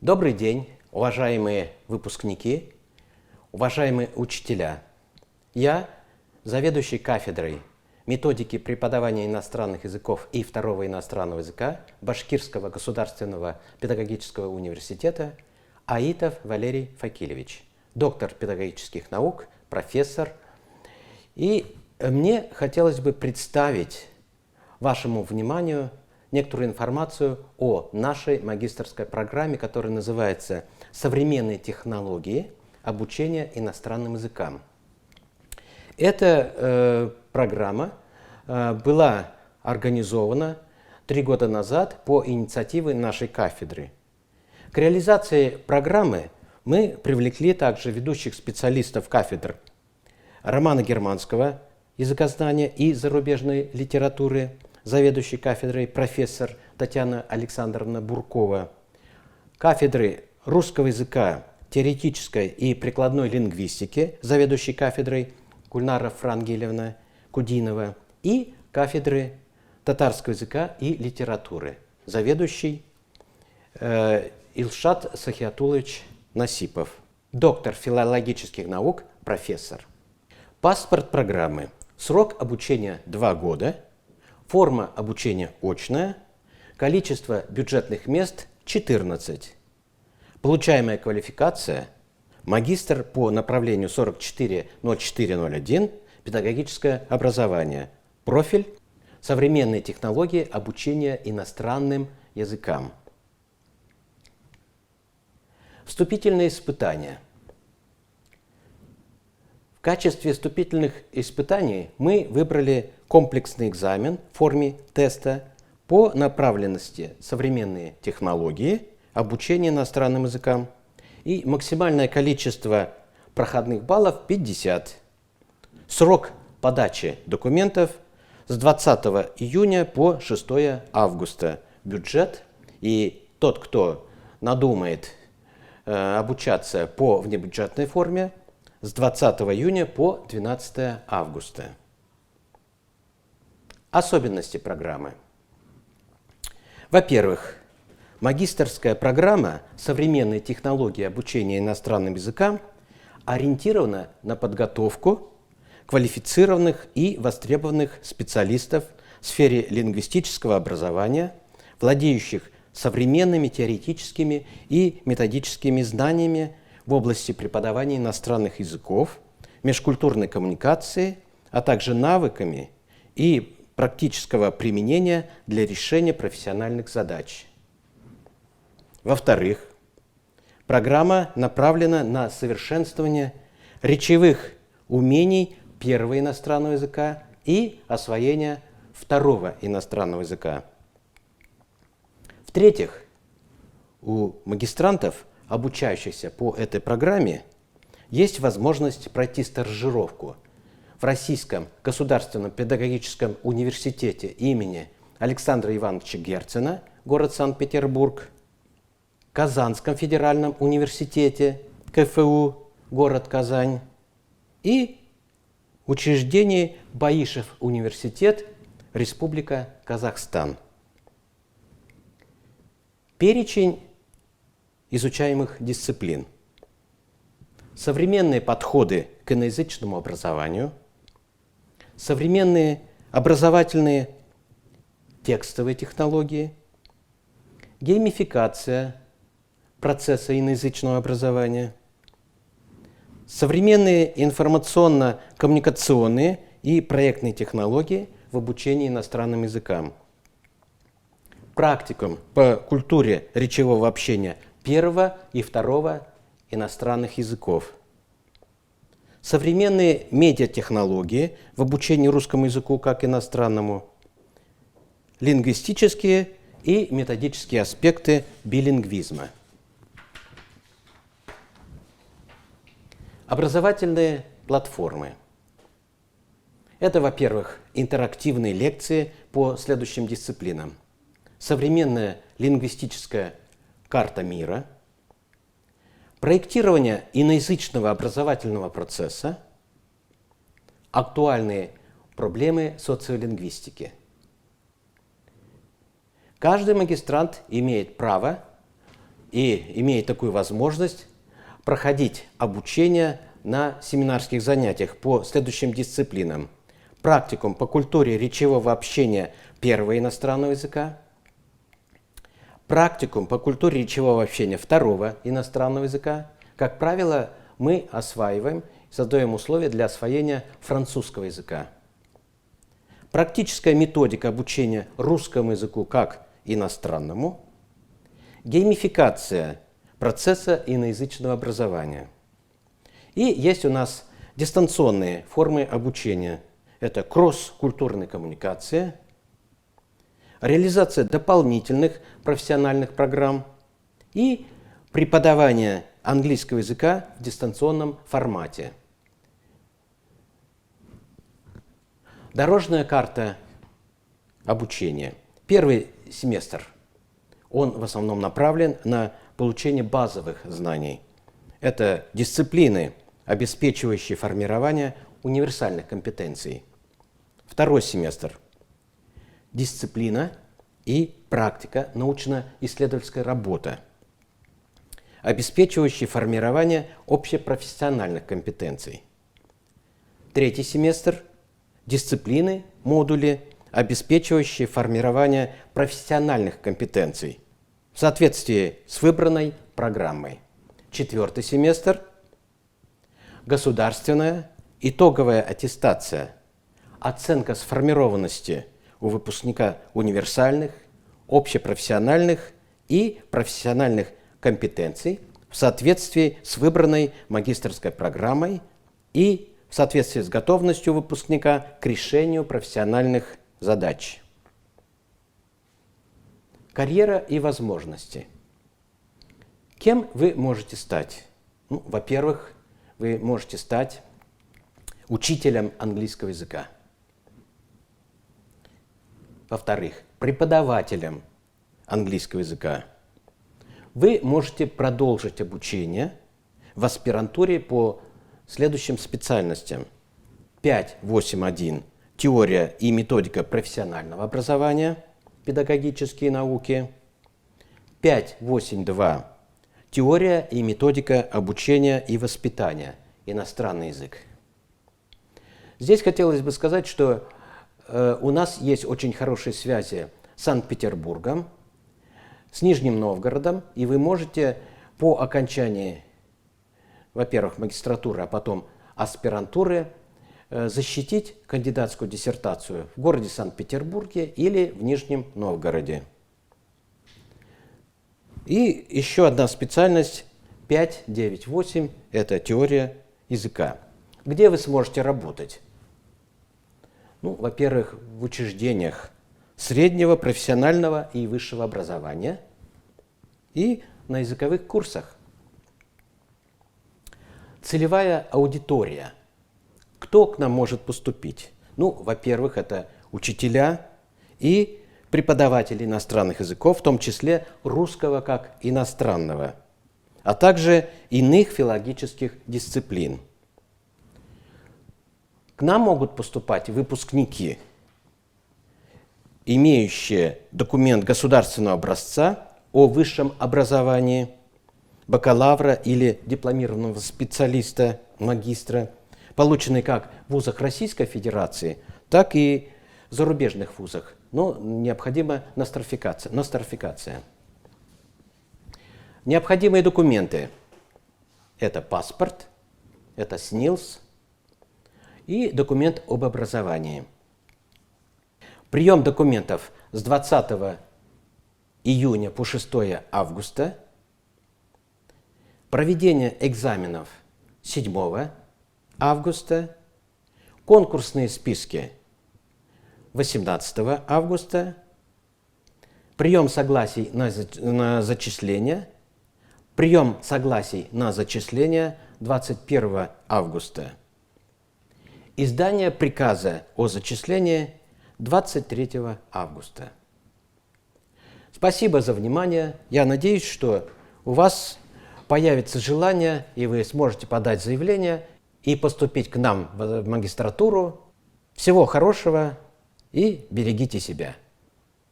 Добрый день, уважаемые выпускники, уважаемые учителя. Я, заведующий кафедрой методики преподавания иностранных языков и второго иностранного языка Башкирского государственного педагогического университета Аитов Валерий Факилевич, доктор педагогических наук, профессор. И мне хотелось бы представить вашему вниманию некоторую информацию о нашей магистерской программе, которая называется «Современные технологии обучения иностранным языкам». Эта программа была организована 3 года назад по инициативе нашей кафедры. К реализации программы мы привлекли также ведущих специалистов кафедр романо-германского языкознания и зарубежной литературы, заведующий кафедрой профессор Татьяна Александровна Буркова, кафедры русского языка, теоретической и прикладной лингвистики, заведующий кафедрой Гульнара Франгелевна Кудинова, и кафедры татарского языка и литературы, заведующий Илшат Сахиатулович Насипов, доктор филологических наук, профессор. Паспорт программы. Срок обучения 2 года. Форма обучения очная. Количество бюджетных мест 14. Получаемая квалификация – магистр по направлению 440401, педагогическое образование. Профиль – современные технологии обучения иностранным языкам. Вступительные испытания. В качестве вступительных испытаний мы выбрали комплексный экзамен в форме теста по направленности современные технологии обучения иностранным языкам и максимальное количество проходных баллов 50. Срок подачи документов с 20 июня по 6 августа. Бюджет и тот, кто надумает обучаться по внебюджетной форме, с 20 июня по 12 августа. Особенности программы. Во-первых, магистерская программа «Современные технологии обучения иностранным языкам» ориентирована на подготовку квалифицированных и востребованных специалистов в сфере лингвистического образования, владеющих современными теоретическими и методическими знаниями в области преподавания иностранных языков, межкультурной коммуникации, а также навыками и практического применения для решения профессиональных задач. Во-вторых, программа направлена на совершенствование речевых умений первого иностранного языка и освоение второго иностранного языка. В-третьих, у магистрантов, обучающихся по этой программе, есть возможность пройти стажировку в Российском государственном педагогическом университете имени Александра Ивановича Герцена, город Санкт-Петербург, Казанском федеральном университете, КФУ, город Казань, и учреждении Баишев университет, Республика Казахстан. Перечень изучаемых дисциплин. Современные подходы к иноязычному образованию, современные образовательные текстовые технологии, геймификация процесса иноязычного образования, современные информационно-коммуникационные и проектные технологии в обучении иностранным языкам, практикум по культуре речевого общения первого и второго иностранных языков, современные медиатехнологии в обучении русскому языку как иностранному, лингвистические и методические аспекты билингвизма. Образовательные платформы. Это, во-первых, интерактивные лекции по следующим дисциплинам. Современная лингвистическая карта мира, проектирование иноязычного образовательного процесса, актуальные проблемы социолингвистики. Каждый магистрант имеет право и имеет такую возможность проходить обучение на семинарских занятиях по следующим дисциплинам. Практикум по культуре речевого общения первого иностранного языка, практикум по культуре речевого общения второго иностранного языка. Как правило, мы осваиваем, создаем условия для освоения французского языка. Практическая методика обучения русскому языку как иностранному. Геймификация процесса иноязычного образования. И есть у нас дистанционные формы обучения. Это кросс-культурная коммуникация, реализация дополнительных профессиональных программ и преподавание английского языка в дистанционном формате. Дорожная карта обучения. Первый семестр, он в основном направлен на получение базовых знаний. Это дисциплины, обеспечивающие формирование универсальных компетенций. Второй семестр – дисциплина и практика, научно-исследовательская работа, обеспечивающие формирование общепрофессиональных компетенций. Третий семестр – дисциплины, модули, обеспечивающие формирование профессиональных компетенций в соответствии с выбранной программой. Четвертый семестр – государственная итоговая аттестация, оценка сформированности у выпускника универсальных, общепрофессиональных и профессиональных компетенций в соответствии с выбранной магистерской программой и в соответствии с готовностью выпускника к решению профессиональных задач. Карьера и возможности. Кем вы можете стать? Во-первых, вы можете стать учителем английского языка. Во-вторых, преподавателем английского языка. Вы можете продолжить обучение в аспирантуре по следующим специальностям. 5.8.1 – теория и методика профессионального образования, педагогические науки. 5.8.2 – теория и методика обучения и воспитания, иностранный язык. Здесь хотелось бы сказать, что у нас есть очень хорошие связи с Санкт-Петербургом, с Нижним Новгородом, и вы можете по окончании, во-первых, магистратуры, а потом аспирантуры, защитить кандидатскую диссертацию в городе Санкт-Петербурге или в Нижнем Новгороде. И еще одна специальность 5.9.8 – это теория языка. Где вы сможете работать? Во-первых, в учреждениях среднего, профессионального и высшего образования и на языковых курсах. Целевая аудитория. Кто к нам может поступить? Во-первых, это учителя и преподаватели иностранных языков, в том числе русского как иностранного, а также иных филологических дисциплин. К нам могут поступать выпускники, имеющие документ государственного образца о высшем образовании, бакалавра или дипломированного специалиста, магистра, полученный как в вузах Российской Федерации, так и в зарубежных вузах, но необходима нострификация. Необходимые документы – это паспорт, это СНИЛС и документ об образовании. Прием документов с 20 июня по 6 августа, проведение экзаменов 7 августа, конкурсные списки 18 августа, прием согласий на зачисление, прием согласий на зачисление 21 августа, издание приказа о зачислении 23 августа. Спасибо за внимание. Я надеюсь, что у вас появится желание, и вы сможете подать заявление и поступить к нам в магистратуру. Всего хорошего и берегите себя.